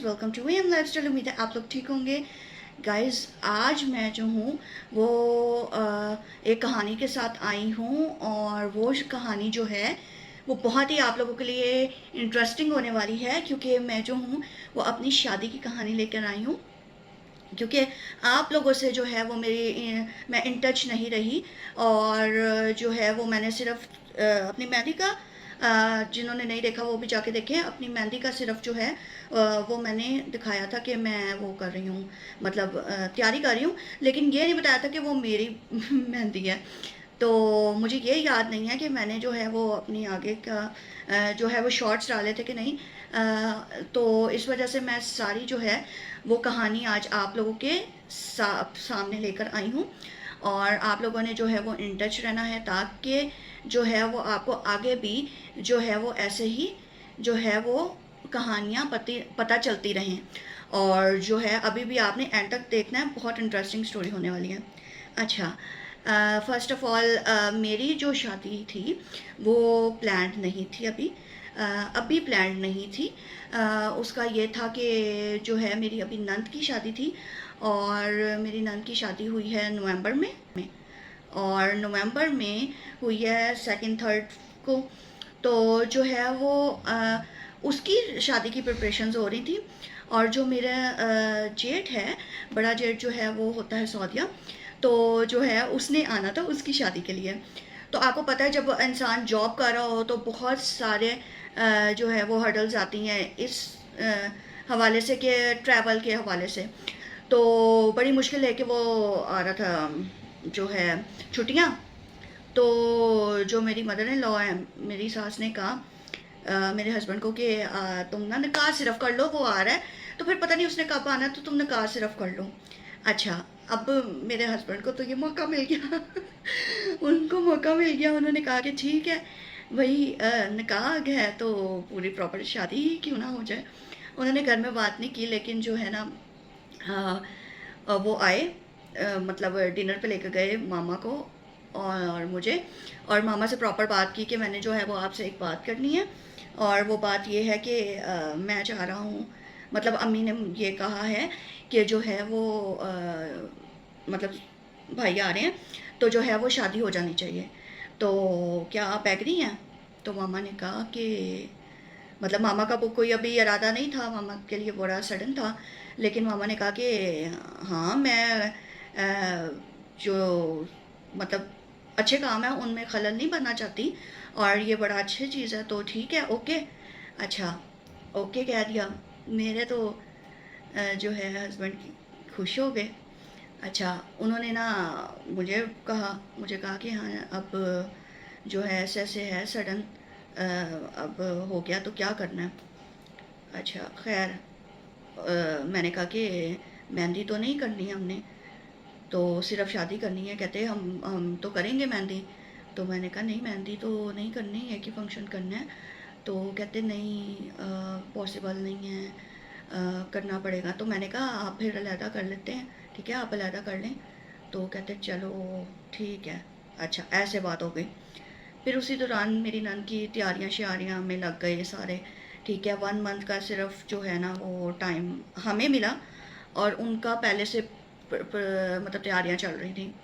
Welcome to M lifestyle. उम्मीद है आप लोग ठीक होंगे। गाइस, आज मैं जो हूँ वो एक कहानी के साथ आई हूँ और वो कहानी जो है वो बहुत ही आप लोगों के लिए इंटरेस्टिंग होने वाली है, क्योंकि मैं जो हूँ वो अपनी शादी की कहानी लेकर आई हूँ। क्योंकि आप लोगों से जो है वो मैं इन टच नहीं रही, और जो है वो मैंने सिर्फ अपनी मेहंदी का, जिन्होंने नहीं देखा वो भी जाके देखें, अपनी मेहंदी का सिर्फ जो है वो मैंने दिखाया था कि मैं वो कर रही हूँ, मतलब तैयारी कर रही हूँ, लेकिन ये नहीं बताया था कि वो मेरी मेहंदी है। तो मुझे ये याद नहीं है कि मैंने जो है वो अपनी आगे का जो है वो शॉर्ट्स डाले थे कि नहीं। तो इस वजह से मैं सारी जो है वो कहानी आज आप लोगों के सामने लेकर आई हूँ, और आप लोगों ने जो है वो इन टच रहना है, ताकि जो है वो आपको आगे भी जो है वो ऐसे ही जो है वो कहानियाँ पता चलती रहें। और जो है अभी भी आपने एंड तक देखना है, बहुत इंटरेस्टिंग स्टोरी होने वाली है। अच्छा, फ़र्स्ट ऑफ़ ऑल मेरी जो शादी थी वो प्लान्ड नहीं थी अभी। अभी प्लान्ड नहीं थी। उसका ये था कि जो है मेरी अभी नंद की शादी थी, और मेरी नंद की शादी हुई है नवंबर में, और नवंबर में हुई है सेकंड थर्ड को। तो जो है वो उसकी शादी की प्रिपरेशंस हो रही थी। और जो मेरा जेठ है, बड़ा जेठ जो है वो होता है सऊदिया, तो जो है उसने आना था उसकी शादी के लिए। तो आपको पता है जब इंसान जॉब कर रहा हो तो बहुत सारे जो है वो हर्डल्स आती हैं इस हवाले से, कि ट्रैवल के हवाले से। तो बड़ी मुश्किल है कि वो आ रहा था जो है छुट्टियाँ। तो जो मेरी मदर इन लॉ है, मेरी सास ने कहा मेरे हस्बैंड को कि तुम ना निकाह सिर्फ कर लो, वो आ रहा है, तो फिर पता नहीं उसने कब आना है, तो तुम निकाह सिर्फ कर लो। अच्छा, अब मेरे हस्बैंड को तो ये मौका मिल गया उनको मौका मिल गया, उन्होंने कहा कि ठीक है भाई, निकाह है तो पूरी प्रॉपर शादी ही क्यों ना हो जाए। उन्होंने घर में बात नहीं की, लेकिन जो है ना, हाँ, वो आए, मतलब डिनर पे लेकर गए मामा को और मुझे, और मामा से प्रॉपर बात की कि मैंने जो है वो आपसे एक बात करनी है। और वो बात ये है कि मैं चाह रहा हूँ, मतलब अम्मी ने ये कहा है कि जो है वो मतलब भाई आ रहे हैं, तो जो है वो शादी हो जानी चाहिए। तो क्या आप एग्री हैं? तो मामा ने कहा कि, मतलब मामा का कोई अभी इरादा नहीं था, मामा के लिए बड़ा सडन था, लेकिन मामा ने कहा कि हाँ, मैं जो मतलब अच्छे काम है उनमें खलल नहीं बनना चाहती, और ये बड़ा अच्छी चीज़ है, तो ठीक है, ओके। अच्छा, ओके कह दिया। मेरे तो जो है हस्बैंड खुश हो गए। अच्छा, उन्होंने ना मुझे कहा कि हाँ, अब जो है ऐसे ऐसे है सडन, अब हो गया तो क्या करना है। अच्छा, खैर, मैंने कहा कि मेहंदी तो नहीं करनी है हमने, तो सिर्फ शादी करनी है। कहते हम तो करेंगे मेहंदी। तो मैंने कहा नहीं, मेहंदी तो नहीं करनी है कि फंक्शन करना है। तो कहते नहीं, पॉसिबल नहीं है, करना पड़ेगा। तो मैंने कहा आप फिर अलहदा कर लेते हैं, ठीक है, आप अलहदा कर लें। तो कहते चलो ठीक है। अच्छा, ऐसे बात हो गई। फिर उसी दौरान मेरी नन की तैयारियाँ श्यारियाँ में लग गए सारे, ठीक है। 1 मंथ का सिर्फ जो है ना वो टाइम हमें मिला, और उनका पहले से मतलब तैयारियाँ चल रही थी।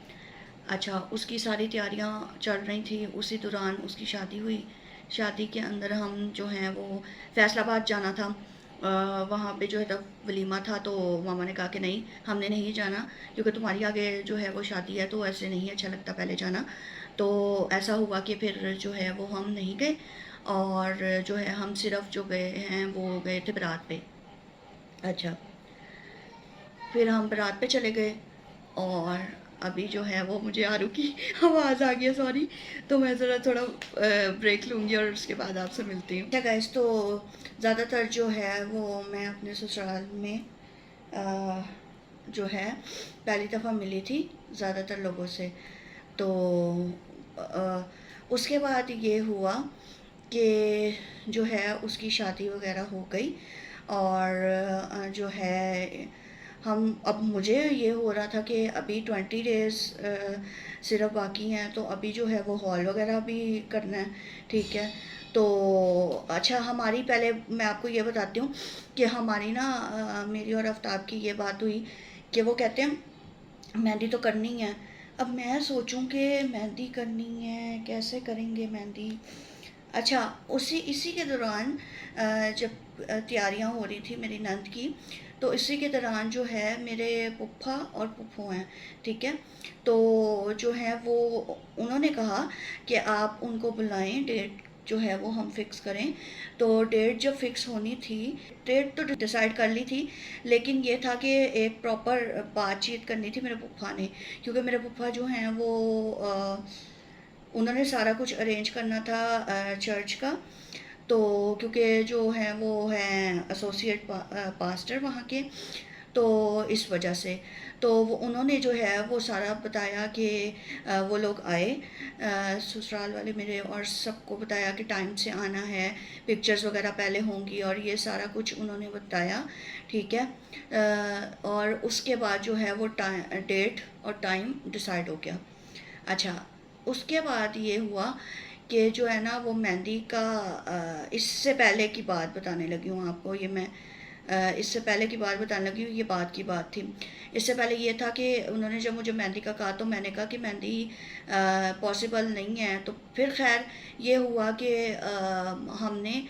अच्छा, उसकी सारी तैयारियाँ चल रही थी, उसी दौरान उसकी शादी हुई। शादी के अंदर हम जो हैं वो फैसलाबाद जाना था, वहाँ पे जो है तब वलीमा था। तो मामा ने कहा कि नहीं, हमने नहीं जाना, क्योंकि तुम्हारी आगे जो है वो शादी है, तो ऐसे नहीं अच्छा लगता पहले जाना। तो ऐसा हुआ कि फिर जो है वो हम नहीं गए, और जो है हम सिर्फ जो गए हैं वो गए थे बारात पे। अच्छा, फिर हम बारात पे चले गए, और अभी जो है वो मुझे आरू की आवाज़ आ गई है, सॉरी। तो मैं ज़रा थोड़ा ब्रेक लूँगी और उसके बाद आपसे मिलती हूँ। क्या गाइस, तो ज़्यादातर जो है वो मैं अपने ससुराल में अ, जो है पहली दफ़ा मिली थी ज़्यादातर लोगों से। तो अ, उसके बाद ये हुआ कि जो है उसकी शादी वगैरह हो गई, और जो है हम, अब मुझे ये हो रहा था कि अभी 20 डेज़ सिर्फ बाकी हैं, तो अभी जो है वो हॉल वगैरह भी करना है, ठीक है। तो अच्छा, हमारी पहले मैं आपको ये बताती हूँ कि हमारी ना मेरी और आफ्ताब की ये बात हुई कि वो कहते हैं मेहंदी तो करनी है। अब मैं सोचूं कि मेहंदी करनी है, कैसे करेंगे मेहंदी। अच्छा, उसी इसी के दौरान जब तैयारियां हो रही थी मेरी नंद की, तो इसी के दौरान जो है मेरे पुप्पा और पुप्पो हैं, ठीक है। तो जो है वो उन्होंने कहा कि आप उनको बुलाएं, डेट जो है वो हम फिक्स करें। तो डेट जब फिक्स होनी थी, डेट तो डिसाइड कर ली थी, लेकिन ये था कि एक प्रॉपर बातचीत करनी थी मेरे पुप्पा ने, क्योंकि मेरे पुप्पा जो हैं वो उन्होंने सारा कुछ अरेंज करना था चर्च का। तो क्योंकि जो है वो हैं एसोसिएट पास्टर वहाँ के, तो इस वजह से तो वो उन्होंने जो है वो सारा बताया कि वो लोग आए ससुराल वाले मेरे, और सबको बताया कि टाइम से आना है, पिक्चर्स वगैरह पहले होंगी, और ये सारा कुछ उन्होंने बताया, ठीक है। और उसके बाद जो है वो डेट और टाइम डिसाइड हो गया। अच्छा, उसके बाद ये हुआ कि जो है ना वो मेहंदी का इससे पहले की बात बताने लगी हूँ आपको, ये मैं इससे पहले की बात बताने लगी हूँ, ये बात की बात थी। इससे पहले ये था कि उन्होंने जब मुझे मेहंदी का कहा तो मैंने कहा कि मेहंदी पॉसिबल नहीं है। तो फिर खैर ये हुआ कि हमने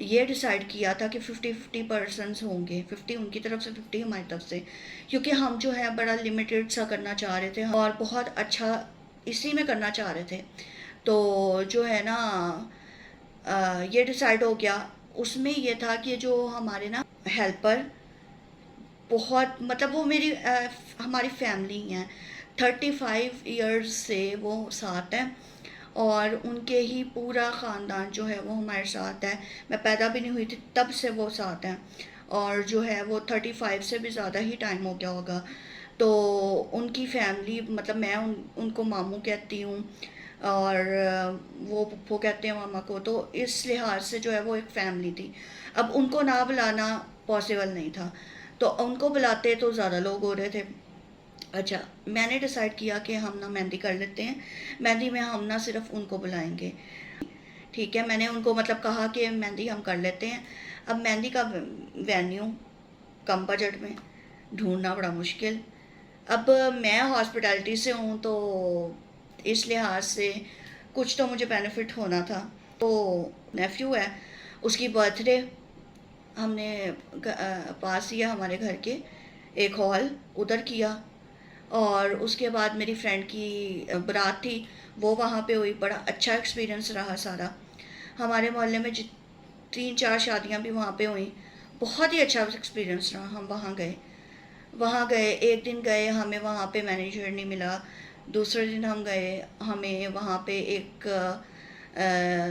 ये डिसाइड किया था कि 50-50% होंगे, 50 उनकी तरफ से 50 हमारी तरफ से, क्योंकि हम जो है बड़ा लिमिटेड सा करना चाह रहे थे और बहुत अच्छा इसी में करना चाह रहे थे। तो जो है ना ये डिसाइड हो गया। उसमें ये था कि जो हमारे ना हेल्पर बहुत, मतलब वो मेरी हमारी फैमिली हैं, 35 ईयर्स से वो साथ हैं, और उनके ही पूरा ख़ानदान जो है वो हमारे साथ है। मैं पैदा भी नहीं हुई थी तब से वो साथ हैं, और जो है वो 35 से भी ज़्यादा ही टाइम हो गया होगा। तो उनकी फैमिली, मतलब मैं उनको मामू कहती हूँ, और वो पुप्पो कहते हैं मामा को, तो इस लिहाज से जो है वो एक फैमिली थी। अब उनको ना बुलाना पॉसिबल नहीं था, तो उनको बुलाते तो ज़्यादा लोग हो रहे थे। अच्छा, मैंने डिसाइड किया कि हम ना मेहंदी कर लेते हैं, मेहंदी में हम ना सिर्फ उनको बुलाएंगे, ठीक है। मैंने उनको मतलब कहा कि मेहंदी हम कर लेते हैं। अब मेहंदी का वेन्यू कम बजट में ढूंढना बड़ा मुश्किल। अब मैं हॉस्पिटैलिटी से हूँ, तो इस लिहाज से कुछ तो मुझे बेनिफिट होना था। तो नेफ्यू है, उसकी बर्थडे हमने पास ही है हमारे घर के, एक हॉल उधर किया, और उसके बाद मेरी फ्रेंड की बारात थी, वो वहाँ पे हुई। बड़ा अच्छा एक्सपीरियंस रहा सारा। हमारे मोहल्ले में 3-4 शादियाँ भी वहाँ पे हुई, बहुत ही अच्छा एक्सपीरियंस रहा। हम वहाँ गए, एक दिन गए, हमें वहाँ पे मैनेजर नहीं मिला। दूसरे दिन हम गए, हमें वहाँ पे एक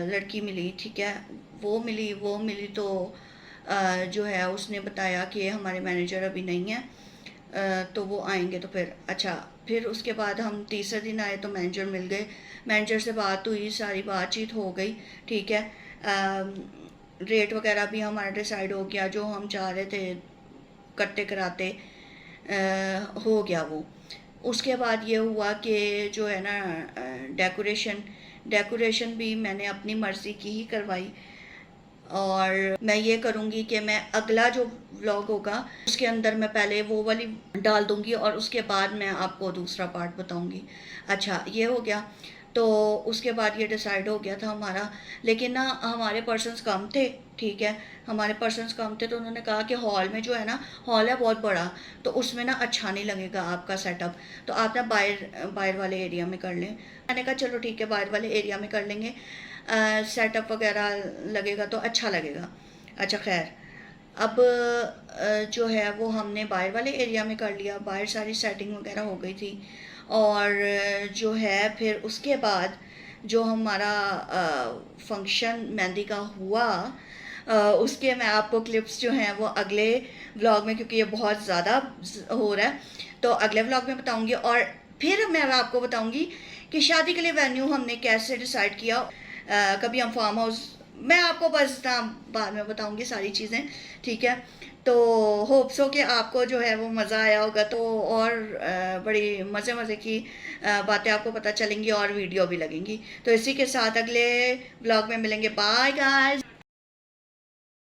लड़की मिली, ठीक है। वो मिली तो जो है उसने बताया कि हमारे मैनेजर अभी नहीं है, तो वो आएंगे तो फिर अच्छा। फिर उसके बाद हम तीसरे दिन आए तो मैनेजर मिल गए, मैनेजर से बात हुई, सारी बातचीत हो गई, ठीक है। रेट वगैरह भी हमारा डिसाइड हो गया, जो हम चाह रहे थे करते कराते हो गया वो। उसके बाद ये हुआ कि जो है ना डेकोरेशन भी मैंने अपनी मर्ज़ी की ही करवाई, और मैं ये करूँगी कि मैं अगला जो व्लॉग होगा उसके अंदर मैं पहले वो वाली डाल दूँगी, और उसके बाद मैं आपको दूसरा पार्ट बताऊँगी। अच्छा, ये हो गया। तो उसके बाद ये डिसाइड हो गया था हमारा, लेकिन ना हमारे पर्सन्स कम थे, ठीक है। हमारे पर्सन्स कम थे, तो उन्होंने कहा कि हॉल में जो है ना, हॉल है बहुत बड़ा, तो उसमें ना अच्छा नहीं लगेगा आपका सेटअप, तो आप ना बाहर वाले एरिया में कर लें। मैंने कहा चलो ठीक है, बाहर वाले एरिया में कर लेंगे, सेटअप वगैरह लगेगा तो अच्छा लगेगा। अच्छा खैर, अब जो है वो हमने बाहर वाले एरिया में कर लिया, बाहर सारी सेटिंग वगैरह हो गई थी। और जो है फिर उसके बाद जो हमारा फंक्शन मेहंदी का हुआ, उसके मैं आपको क्लिप्स जो हैं वो अगले व्लॉग में, क्योंकि ये बहुत ज़्यादा हो रहा है, तो अगले व्लॉग में बताऊंगी। और फिर मैं आपको बताऊंगी कि शादी के लिए वेन्यू हमने कैसे डिसाइड किया। कभी हम फार्म हाउस मैं आपको बस ना बाद में बताऊंगी सारी चीज़ें, ठीक है। तो होप सो कि आपको जो है वो मज़ा आया होगा, तो और बड़ी मज़े मज़े की बातें आपको पता चलेंगी और वीडियो भी लगेंगी। तो इसी के साथ अगले ब्लॉग में मिलेंगे। Bye guys.